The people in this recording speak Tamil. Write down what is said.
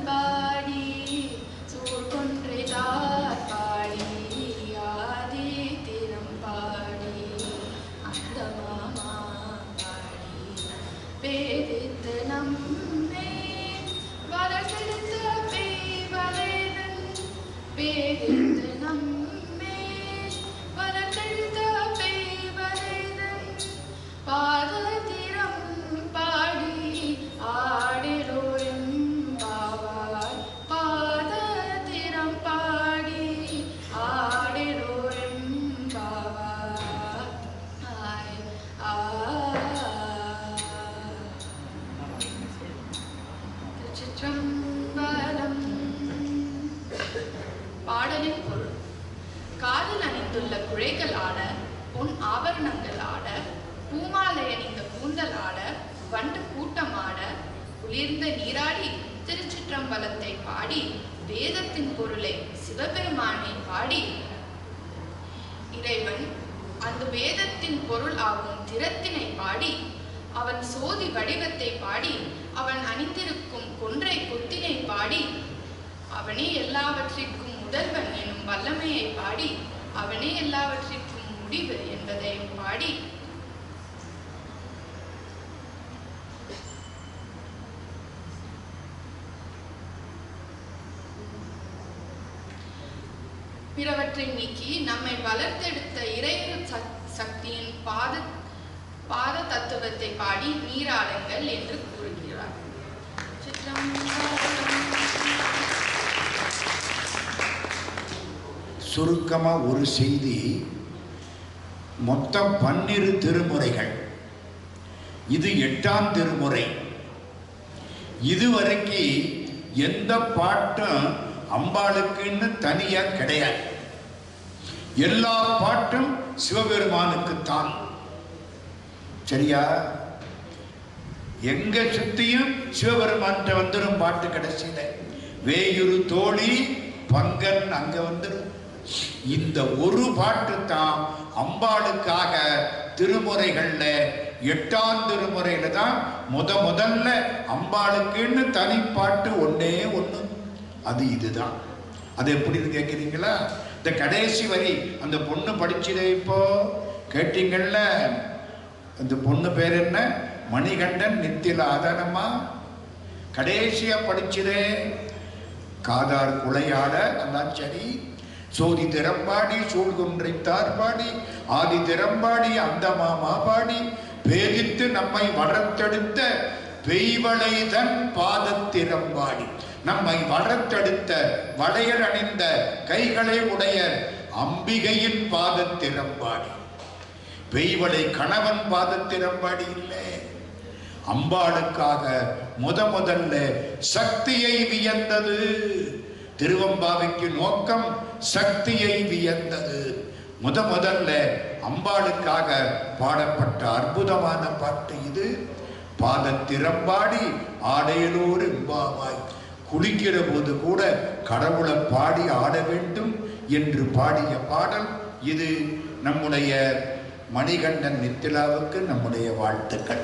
பாடி சூழ்கொன்றை தார் பாடி ஆதி திறம் பாடி அந்த மாமா பாடி பேதித்து நம்மே வளர்த்தெடுத்த பேவலேதன் பேதித்து நம்மே வளர்த்தெடுத்த பேவலேதன் பாதத்திரம் பாடி ஆடிலோரும் பாவாய் பாதத்திரம் பாடி ஆடிலோரும் பாவாய் திருச்சிற்றம்பலம். பாடலின் பொருள். காதில் அணிந்துள்ள குழைகள் ஆட, பொன் ஆபரணங்கள் ஆட, பூமாலை அணிந்த கூந்தல் ஆட, வண்டு கூட்டமாட, குளிர்ந்த நீராடி திருச்சிற்றம்பலத்தை பாடி வேதத்தின் பொருளை சிவபெருமானை பாடி இறைவன் அந்த வேதத்தின் பொருள் ஆகும் திறத்தினை பாடி அவன் சோதி வடிவத்தை பாடி அவன் அணிந்திருக்கும் கொன்றை கொத்தினை பாடி அவனே எல்லாவற்றிற்கும் முதல்வன் எனும் வல்லமையை பாடி அவனே எல்லாவற்றிற்கும் முடிவு என்பதையும் பாடி பிறவற்றை நீக்கி நம்மை வளர்த்தெடுத்த இறைவன் சக்தியின் பாத தத்துவத்தை பாடி நீராடுங்கள் என்று கூறுகிறார். சுருக்கமா ஒரு செய்தி. மொத்தம் 12 திருமுறைகள். இது 8ஆம் திருமுறை. இதுவரைக்கும் எந்த பாட்டும் அம்பாளுக்குன்னு தனியா கிடையாது. எல்லா பாட்டும் சிவபெருமானுக்குத்தான். சரியா? எங்க சுத்தியும் சிவபெருமான் வந்துடும் பாட்டு. கடைசியில வேயுரு தோழி பங்கன் அங்க வந்துடும். இந்த ஒரு பாட்டு தான் அம்பாளுக்காக திருமுறைகள்ல 8ஆம் திருமுறையில தான் முதல்ல அம்பாளுக்குன்னு தனி பாட்டு ஒன்னே ஒண்ணு. அது இதுதான். அது எப்படின்னு கேட்குறீங்களா? இந்த கடைசி வரி அந்த பொண்ணு படிச்சதே இப்போ கேட்டீங்கள்ல. அந்த பொண்ணு பேர் என்ன? மணிகண்டன் நித்தில ஆதாரமா கடைசியா படிச்சதே. காதார் குளையாட அதான் சரி. சோதி திறம்பாடி சூழ்கொன்றை தார்பாடி ஆதி திறம்பாடி அந்த மாமா பாடி பேதித்து நம்மை வளர்த்தெடுத்த பெய்வளைதன் பாதத்திறம்பாடி நம்மை வளர்த்தெடுத்த வளையல் அணிந்த கைகளை உடைய அம்பிகையின் பாதத்திறம்பாடி. பெய்வளை கணவன் பாதத்திறம்பாடி இல்லை. அம்பாளுக்காக முதல்ல சக்தியை வியந்தது. திருவம்பாவைக்கு நோக்கம் சக்தியை வியந்தது. முதல்ல அம்பாளுக்காக பாடப்பட்ட அற்புதமான பாட்டு இது. பாதத்திறம்பாடி ஆடையலோர் எம்பாவாய். குளிக்கிற போது கூட கடவுளை பாடி ஆட வேண்டும் என்று பாடிய பாடல் இது. நம்முடைய மணிகண்டன் நித்திலாவுக்கு நம்முடைய வாழ்த்துக்கள்.